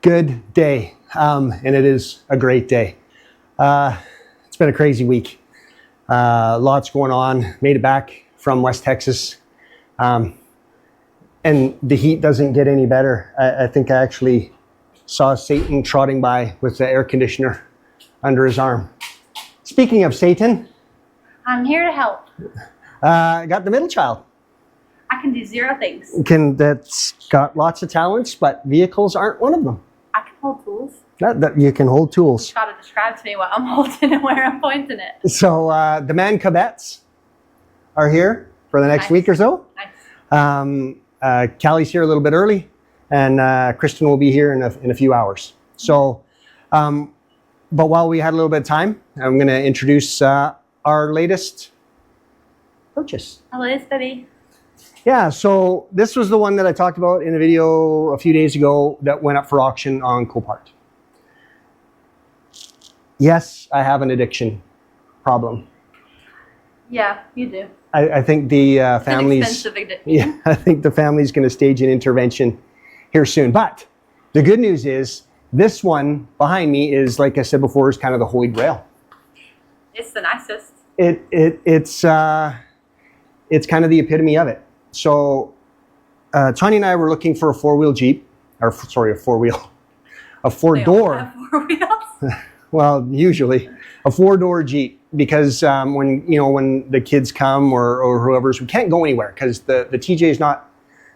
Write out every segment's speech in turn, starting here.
Good day, and it is a great day. It's been a crazy week. Lots going on. Made it back from West Texas, and the heat doesn't get any better. I think I actually saw Satan trotting by with the air conditioner under his arm. Speaking of Satan, I'm here to help. Got the middle child. I can do 0 things. That's got lots of talents, but vehicles aren't one of them. I can hold tools. That you can hold tools. You've got to describe to me what I'm holding and where I'm pointing it. So the man Cabettes are here for the next week or so. Nice. Callie's here a little bit early, and Kristen will be here in a few hours. So, but while we had a little bit of time, I'm going to introduce our latest purchase. Hello, baby. Yeah, so this was the one that I talked about in a video a few days ago that went up for auction on Copart. Yes, I have an addiction problem. Yeah, you do. I think the family's... It's an expensive addiction. Yeah, I think the family's going to stage an intervention here soon. But the good news is this one behind me is, like I said before, is kind of the Holy Grail. It's the nicest. It's kind of the epitome of it. So Tanya and I were looking for a four-wheel Jeep, or sorry, a four-door. They all have 4 wheels. Well, usually a 4-door Jeep, because when the kids come or whoever's, we can't go anywhere because the TJ is not,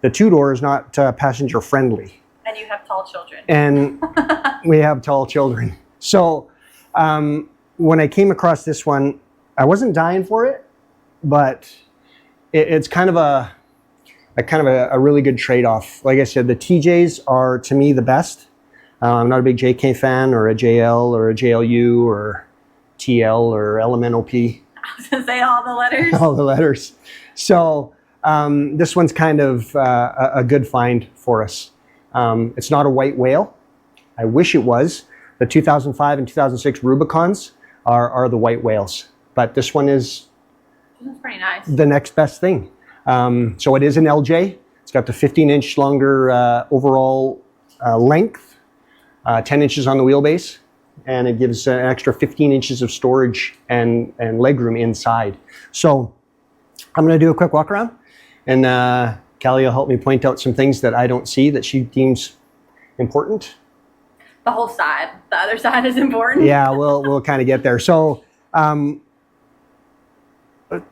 the 2-door is not passenger friendly. And you have tall children. And we have tall children. So when I came across this one, I wasn't dying for it, but it's kind of a really good trade-off. Like I said, the TJs are, to me, the best. I'm not a big JK fan, or a JL, or a JLU, or TL, or LMNOP. I was going to say all the letters. All the letters. So this one's kind of a good find for us. It's not a white whale. I wish it was. The 2005 and 2006 Rubicons are the white whales. But this one is... That's pretty nice. The next best thing. So it is an LJ. It's got the 15-inch longer overall length, 10 inches on the wheelbase, and it gives an extra 15 inches of storage and legroom inside. So I'm going to do a quick walk around, and Callie will help me point out some things that I don't see that she deems important. The whole side. The other side is important. Yeah, we'll kind of get there. So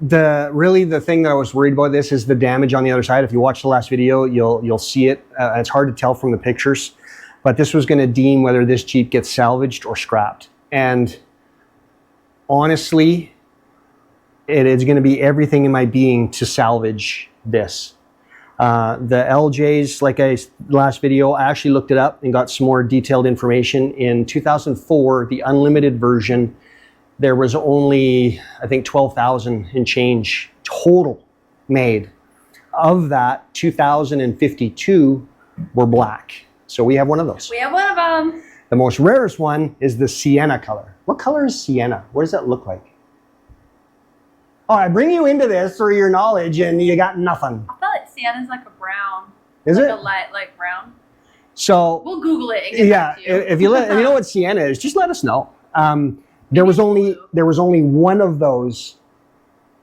the thing that I was worried about this is the damage on the other side. If you watch the last video, you'll see it. It's hard to tell from the pictures, but this was going to deem whether this Jeep gets salvaged or scrapped. And honestly, it is going to be everything in my being to salvage this. The LJs, last video, I actually looked it up and got some more detailed information. In 2004, the unlimited version, there was only, I think, 12,000 and change total made. Of that, 2,052 were black. So we have one of those. We have one of them. The most rarest one is the sienna color. What color is sienna? What does that look like? Oh, I bring you into this for your knowledge and you got nothing. I feel like sienna's like a brown. Is it? A light, like brown. So we'll Google it and get back to you. If you know what sienna is, just let us know. There was only one of those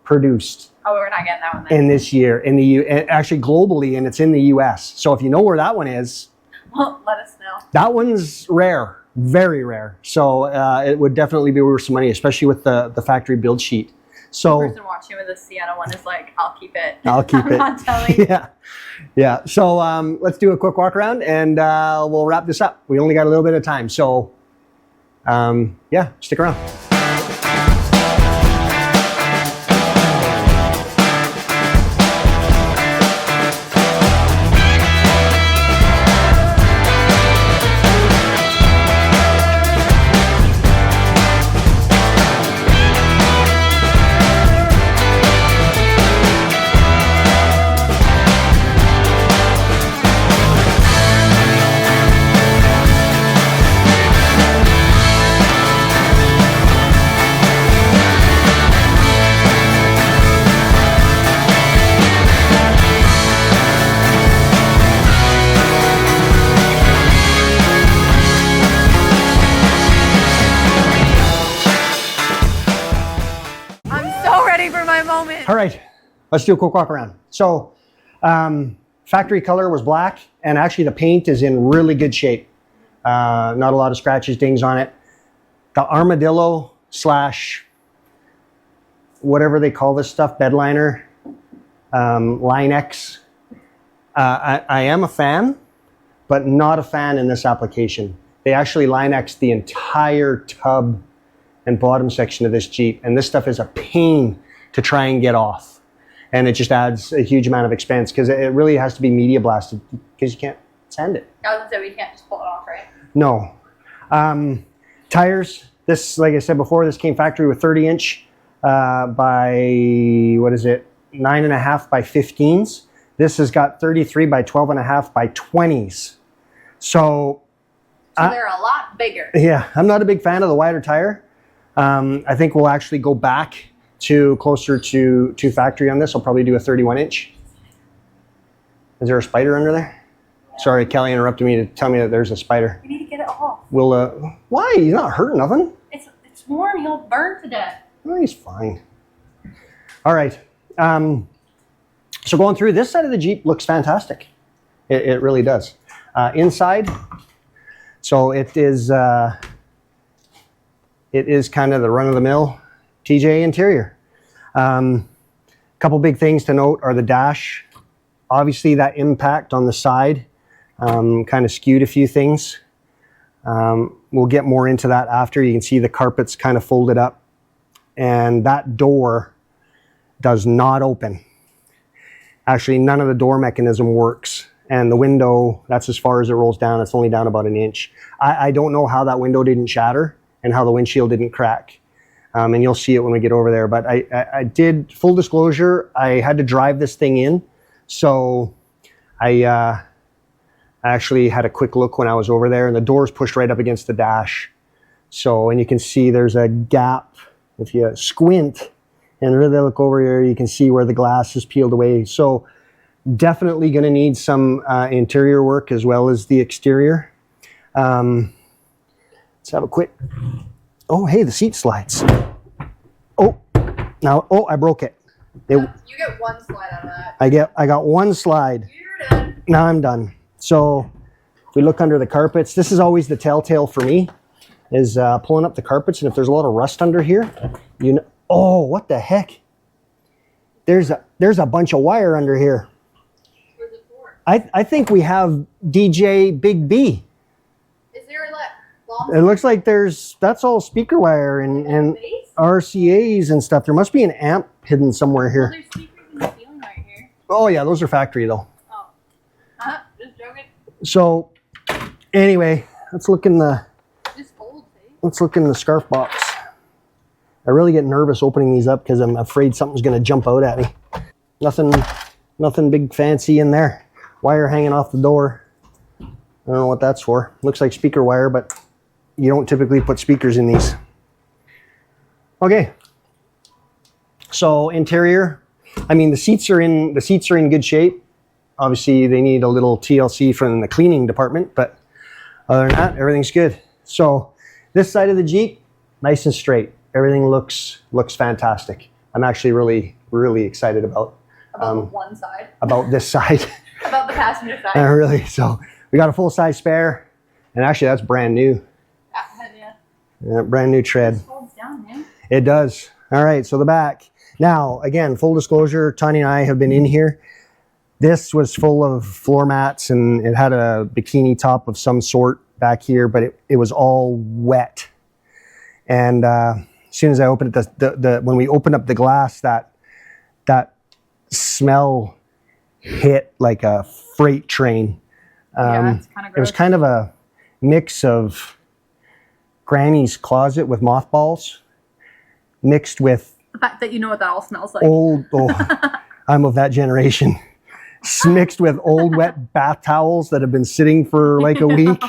produced. Oh, we're not getting that one then. In this year, actually globally, and it's in the U.S. So if you know where that one is, well, let us know. That one's rare, very rare. So it would definitely be worth some money, especially with the factory build sheet. So the person watching with the sienna one is like, I'll keep it. I'll keep it. I'm not telling. Yeah. So let's do a quick walk around, and we'll wrap this up. We only got a little bit of time, so. Yeah, stick around. All right, let's do a quick walk around. So factory color was black, and actually the paint is in really good shape. Not a lot of scratches, dings on it. The armadillo slash whatever they call this stuff, bed liner, Line X. I am a fan, but not a fan in this application. They actually Line X the entire tub and bottom section of this Jeep, and this stuff is a pain to try and get off. And it just adds a huge amount of expense because it really has to be media blasted because you can't sand it. I was gonna say we can't just pull it off, right? No. Tires, this, like I said before, this came factory with 30-inch by, what is it, 9.5 by 15s. This has got 33 by 12.5 by 20s. So they're a lot bigger. Yeah, I'm not a big fan of the wider tire. I think we'll actually go back to closer to factory on this. I'll probably do a 31-inch. Is there a spider under there? Sorry, Kelly interrupted me to tell me that there's a spider. We need to get it off. We'll, why? He's not hurting nothing. It's warm. He'll burn to death. Oh, he's fine. All right. So going through this side of the Jeep looks fantastic. It really does. Inside, so it is kind of the run-of-the-mill TJ interior. Couple big things to note are the dash. Obviously, that impact on the side kind of skewed a few things. We'll get more into that after. You can see the carpets kind of folded up, and that door does not open. Actually, none of the door mechanism works, and the window, that's as far as it rolls down. It's only down about an inch. I don't know how that window didn't shatter and how the windshield didn't crack. And you'll see it when we get over there. But I did, full disclosure, I had to drive this thing in. So I actually had a quick look when I was over there, and the door's pushed right up against the dash. So, and you can see there's a gap. If you squint and really look over here, you can see where the glass is peeled away. So definitely going to need some interior work as well as the exterior. Let's have a quick, oh, hey, the seat slides. Oh, now, oh, I broke it. You get one slide out of that. I got one slide. You're done. Now I'm done. So if we look under the carpets, this is always the telltale for me, is pulling up the carpets, and if there's a lot of rust under here, you know, oh, what the heck? There's a bunch of wire under here. Where's it for? I think we have DJ Big B. Is there like long? It looks like that's all speaker wire and RCAs and stuff. There must be an amp hidden somewhere here. There's speakers in the ceiling right here. Oh yeah, those are factory though. Oh. Just joking. So anyway, let's look in the scarf box. I really get nervous opening these up because I'm afraid something's going to jump out at me. Nothing big fancy in there. Wire hanging off the door. I don't know what that's for. Looks like speaker wire, but you don't typically put speakers in these. Okay. So interior, I mean the seats are in good shape. Obviously they need a little TLC from the cleaning department, but other than that, everything's good. So this side of the Jeep, nice and straight. Everything looks fantastic. I'm actually really excited about one side. About this side. About the passenger side. Really. So we got a full size spare, and actually that's brand new. Yeah, brand new tread. It folds down, man. It does. All right. So the back. Now again, full disclosure, Tanya and I have been in here. This was full of floor mats, and it had a bikini top of some sort back here, but it was all wet. And as soon as I opened it, when we opened up the glass, that smell hit like a freight train. Yeah, it's kind of gross. It was kind of a mix of Granny's closet with mothballs mixed with the fact that you know what that all smells like. I'm of that generation. Mixed with old wet bath towels that have been sitting for like a week.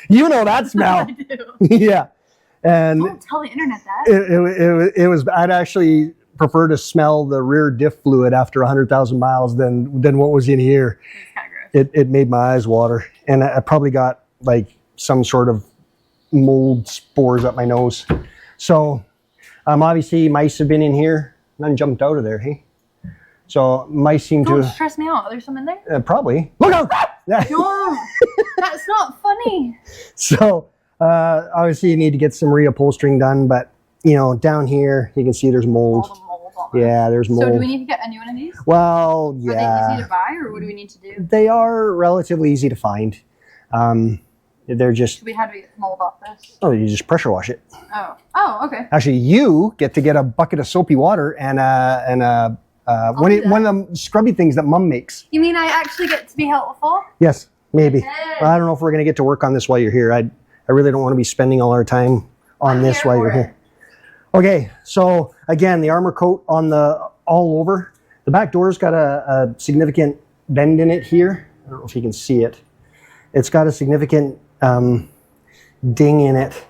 You know that smell. I do. Yeah. And don't tell the internet that. It was, I'd actually prefer to smell the rear diff fluid after 100,000 miles than what was in here. It's kind of gross. It made my eyes water. And I probably got like some sort of mold spores up my nose. So obviously mice have been in here. none jumped out of there, hey? So mice seem Don't to stress me out. There's some in there. probably. Look out! No, that's not funny. So obviously you need to get some reupholstering done, but you know, down here you can see there's mold. All the mold on it. Yeah, there's mold. So do we need to get a new one of these? Well, Are they yeah, easy to buy, or what do we need to do? they are relatively easy to find. They're just, How do we get mold off this? oh, you just pressure wash it. Oh, okay. Actually, you get to get a bucket of soapy water and one of the scrubby things that Mom makes. You mean I actually get to be helpful? Yes, maybe. Yes. Well, I don't know if we're going to get to work on this while you're here. I really don't want to be spending all our time on I'm this here while for you're it. here. Okay, so again, the armor coat on the all over. The back door's got a significant bend in it here. I don't know if you can see it. It's got a significant ding in it.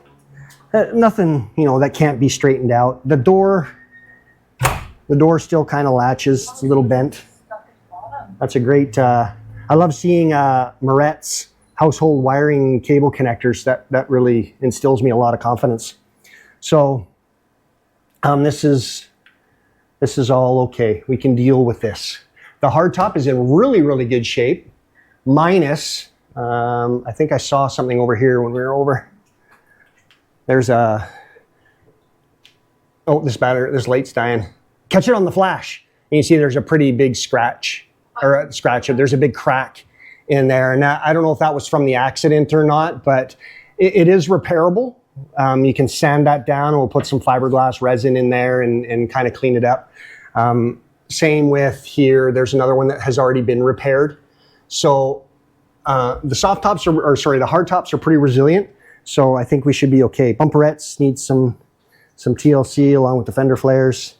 Nothing, you know, that can't be straightened out. The door still kind of latches. It's a little bent. That's a great, I love seeing Moret's household wiring cable connectors. That really instills me a lot of confidence. So this is all okay. We can deal with this. The hardtop is in really, really good shape. Minus, I think I saw something over here when we were over. There's this light's dying. Catch it on the flash. And you see there's a pretty big scratch, there's a big crack in there. And I don't know if that was from the accident or not, but it is repairable. You can sand that down, and we'll put some fiberglass resin in there and kind of clean it up. Same with here, there's another one that has already been repaired. So the hard tops are pretty resilient. So I think we should be okay. Bumperettes need some TLC along with the fender flares.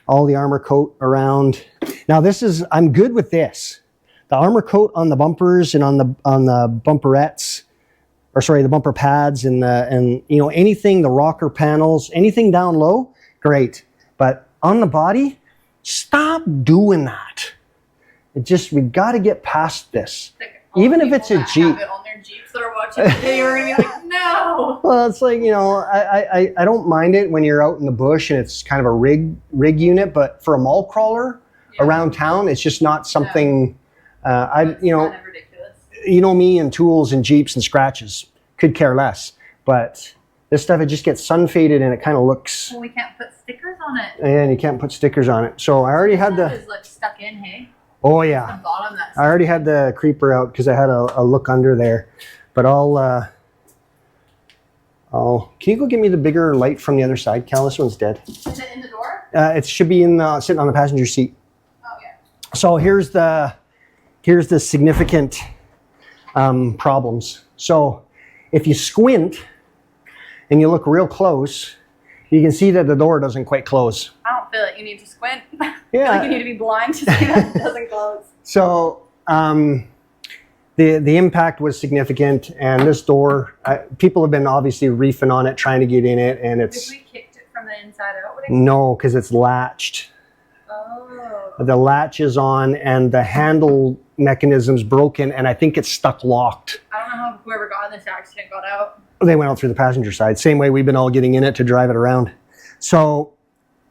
All the armor coat around. Now I'm good with this. The armor coat on the bumpers and on the bumperettes, the bumper pads and you know, anything, the rocker panels, anything down low, great. But on the body, stop doing that. We got to get past this. Even if it's a Jeep. Have it on their Jeeps that are watching the video are going to be like, no. Well, it's like, you know, I don't mind it when you're out in the bush and it's kind of a rig unit, but for a mall crawler around town, it's just not something. Kind of ridiculous. You know me and tools and Jeeps and scratches, could care less. But this stuff, it just gets sun faded and it kind of looks. Well, we can't put stickers on it. And you can't put stickers on it. So I already had Is like stuck in, hey? Oh yeah. The bottom, that's I already had the creeper out because I had a look under there. But can you go get me the bigger light from the other side, Cal? This one's dead. Is it in the door? It should be sitting on the passenger seat. Oh yeah. So here's the significant problems. So if you squint and you look real close, you can see that the door doesn't quite close. I don't feel like you need to squint. I Yeah. feel like you need to be blind to see that it doesn't close. So the impact was significant, and this door, people have been obviously reefing on it, trying to get in it, and If we kicked it from the inside out, would it? no, because it's latched. Oh. The latch is on, and the handle mechanism's broken, and I think it's stuck locked. I don't know how whoever got in this accident got out. They went out through the passenger side. Same way we've been all getting in it to drive it around. So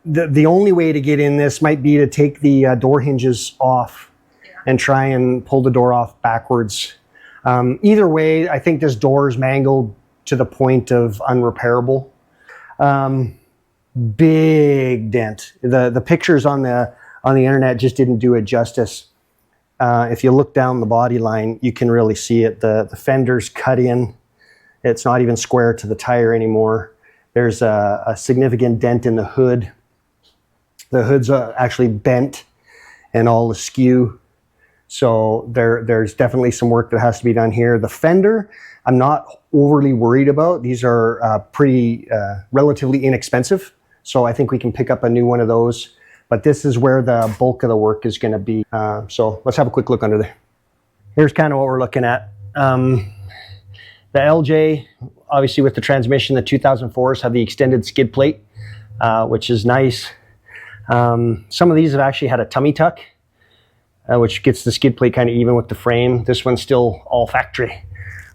the only way to get in this might be to take the door hinges off and try and pull the door off backwards. Either way, I think this door is mangled to the point of unrepairable. Big dent. The pictures on the internet just didn't do it justice. If you look down the body line, you can really see it. The fender's cut in. It's not even square to the tire anymore. There's a significant dent in the hood. The hood's actually bent and all askew. So there's definitely some work that has to be done here. The fender, I'm not overly worried about. These are pretty relatively inexpensive. So I think we can pick up a new one of those. But this is where the bulk of the work is going to be. So let's have a quick look under there. Here's kind of what we're looking at. The LJ, obviously with the transmission, the 2004s have the extended skid plate, which is nice. Some of these have actually had a tummy tuck, which gets the skid plate kind of even with the frame. This one's still all factory,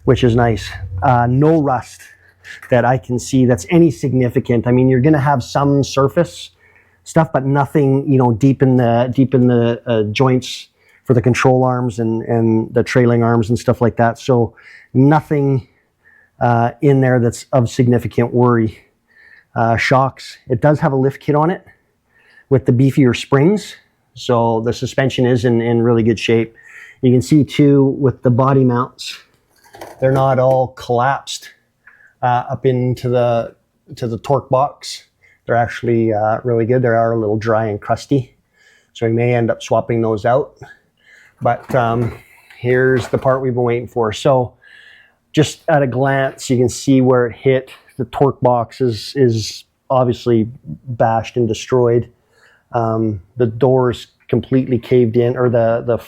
which is nice. No rust that I can see that's any significant. I mean, you're going to have some surface, stuff, but nothing, you know, deep in the joints for the control arms and the trailing arms and stuff like that. So nothing in there that's of significant worry. Shocks, it does have a lift kit on it with the beefier springs. So the suspension is in really good shape. You can see too with the body mounts, they're not all collapsed up into the torque box. They're actually really good. They are a little dry and crusty, so we may end up swapping those out. But here's the part we've been waiting for. So just at a glance, you can see where it hit. The torque box is obviously bashed and destroyed. The door's completely caved in, or the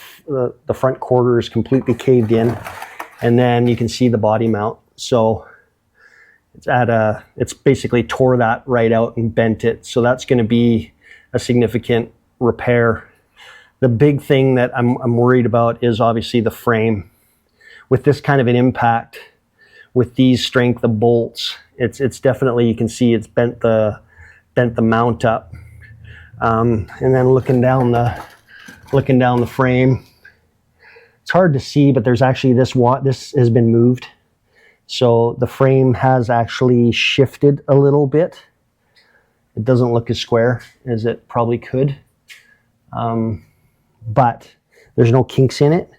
front quarter is completely caved in, and then you can see the body mount. So it's basically tore that right out and bent it. So that's going to be a significant repair. The big thing that I'm worried about is obviously the frame. With this kind of an impact, with these strength of bolts, it's definitely, you can see it's bent the mount up. And then looking down the frame, it's hard to see, but there's actually this has been moved. So the frame has actually shifted a little bit. It doesn't look as square as it probably could. But there's no kinks in it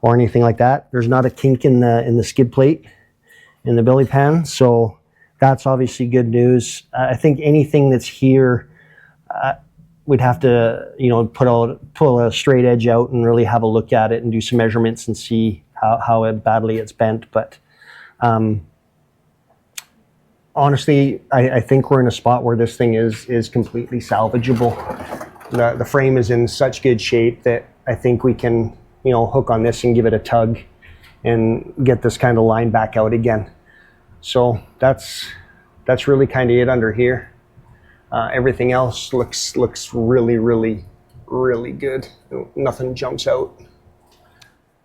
or anything like that. There's not a kink in the skid plate in the billy pan. So that's obviously good news. I think anything that's here, we'd have to, you know, pull a straight edge out and really have a look at it and do some measurements and see how badly it's bent. But honestly, I think we're in a spot where this thing is completely salvageable. The frame is in such good shape that I think we can, you know, hook on this and give it a tug and get this kind of line back out again. So that's really kind of it under here. Everything else looks really, really, really good. Nothing jumps out.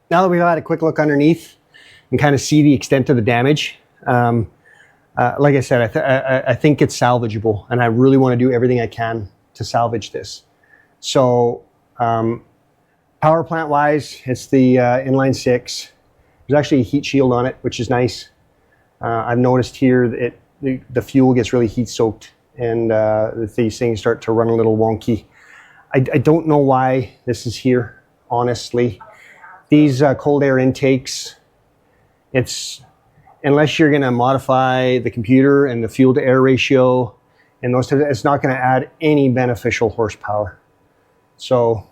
Now that we've had a quick look underneath and kind of see the extent of the damage, like I said, I think it's salvageable, and I really want to do everything I can to salvage this. So power plant wise, it's the inline 6. There's actually a heat shield on it, which is nice. I've noticed here that the fuel gets really heat soaked, and these things start to run a little wonky. I don't know why this is here, honestly. These cold air intakes, unless you're going to modify the computer and the fuel to air ratio and those types, it's not going to add any beneficial horsepower. So,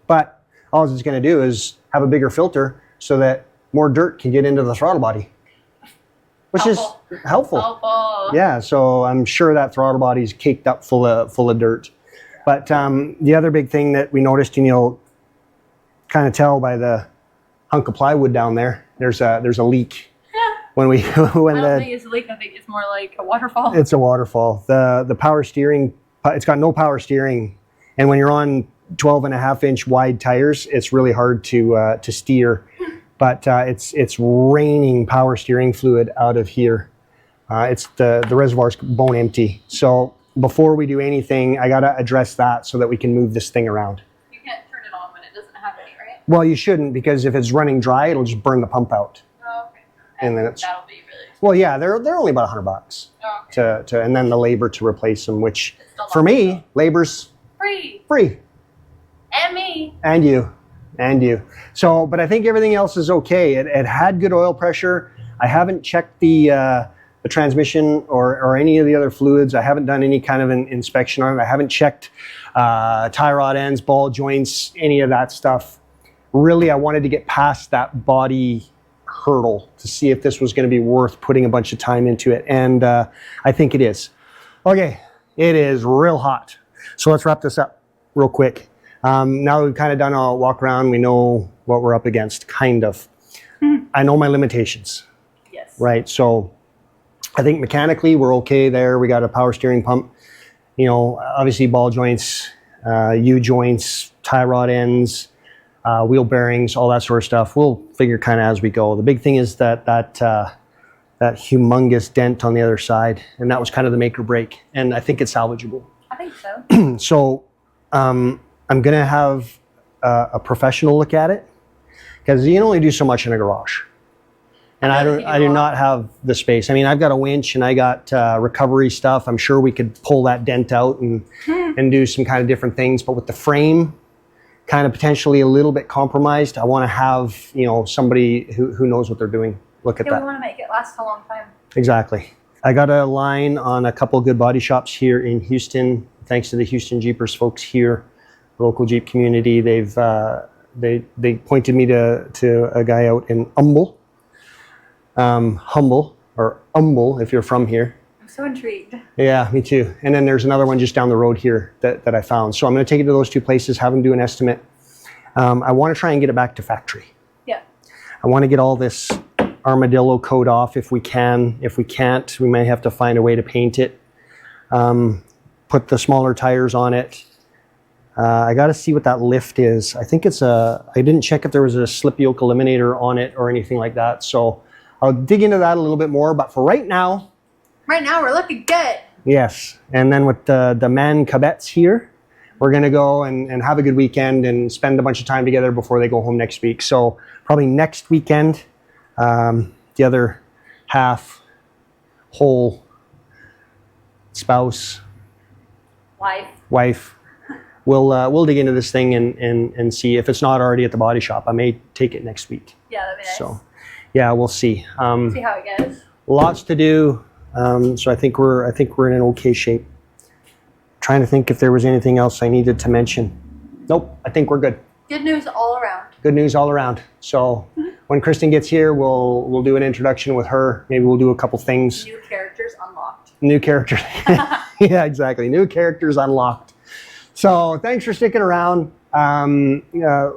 but all it's going to do is have a bigger filter so that more dirt can get into the throttle body, which is helpful. Yeah, so I'm sure that throttle body is caked up full of dirt. But the other big thing that we noticed, and you'll kind of tell by the hunk of plywood down there, there's a leak. When I don't think it's a leak. I think it's more like a waterfall. It's a waterfall. The power steering, it's got no power steering, and when you're on 12.5-inch wide tires, it's really hard to steer. But it's raining power steering fluid out of here. It's the reservoir's bone empty. So before we do anything, I gotta address that so that we can move this thing around. You can't turn it on when it doesn't have any, right? Well, you shouldn't, because if it's running dry, it'll just burn the pump out. Oh, okay. And then that'll be really expensive. Well, yeah, they're only about $100 okay. And then the labor to replace them, which for me, labor's free. And me. And you. So, but I think everything else is okay. It had good oil pressure. I haven't checked the transmission or any of the other fluids. I haven't done any kind of an inspection on it. I haven't checked tie rod ends, ball joints, any of that stuff. Really, I wanted to get past that body hurdle to see if this was going to be worth putting a bunch of time into it. And I think it is. Okay, it is real hot. So let's wrap this up real quick. Now that we've kind of done a walk around, we know what we're up against, kind of. I know my limitations. Yes. Right, so I think mechanically we're okay there. We got a power steering pump, you know, obviously ball joints, U-joints, tie rod ends, wheel bearings, all that sort of stuff. We'll figure kind of as we go. The big thing is that humongous dent on the other side, and that was kind of the make or break, and I think it's salvageable. I think so. So I'm going to have a professional look at it, because you can only do so much in a garage. And I do not have the space. I mean, I've got a winch and I got recovery stuff. I'm sure we could pull that dent out and do some kind of different things. But with the frame kind of potentially a little bit compromised, I want to have, somebody who knows what they're doing look at that. We want to make it last a long time. Exactly. I got a line on a couple good body shops here in Houston, thanks to the Houston Jeepers folks here, local Jeep community. They pointed me to a guy out in Humble if you're from here. I'm so intrigued. Yeah, me too. And then there's another one just down the road here that I found. So I'm going to take it to those two places, have them do an estimate. I want to try and get it back to factory. Yeah. I want to get all this armadillo coat off if we can. If we can't, we may have to find a way to paint it. Put the smaller tires on it. I got to see what that lift is. I think I didn't check if there was a slip yoke eliminator on it or anything like that. So I'll dig into that a little bit more. But for right now, we're looking good. yes. And then with the man cabettes here, we're going to go and have a good weekend and spend a bunch of time together before they go home next week. So probably next weekend, the other half, whole, spouse, wife, we'll dig into this thing and see if it's not already at the body shop. I may take it next week. Yeah, that'd be nice. So, yeah, we'll see. See how it goes. Lots to do. So I think we're in an okay shape. Trying to think if there was anything else I needed to mention. Nope, I think we're good. Good news all around. Good news all around. So when Kristen gets here, we'll do an introduction with her. Maybe we'll do a couple things. New characters unlocked. New characters. Yeah, exactly. New characters unlocked. So thanks for sticking around.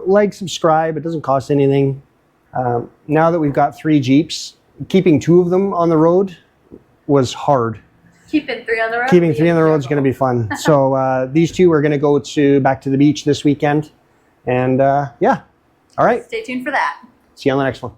Like, subscribe. It doesn't cost anything. Now that we've got 3 Jeeps, keeping 2 of them on the road was hard. Keeping 3 on the road. Keeping 3 on the road is going to be fun. So these 2 are going to go back to the beach this weekend. And yeah. All right. Stay tuned for that. See you on the next one.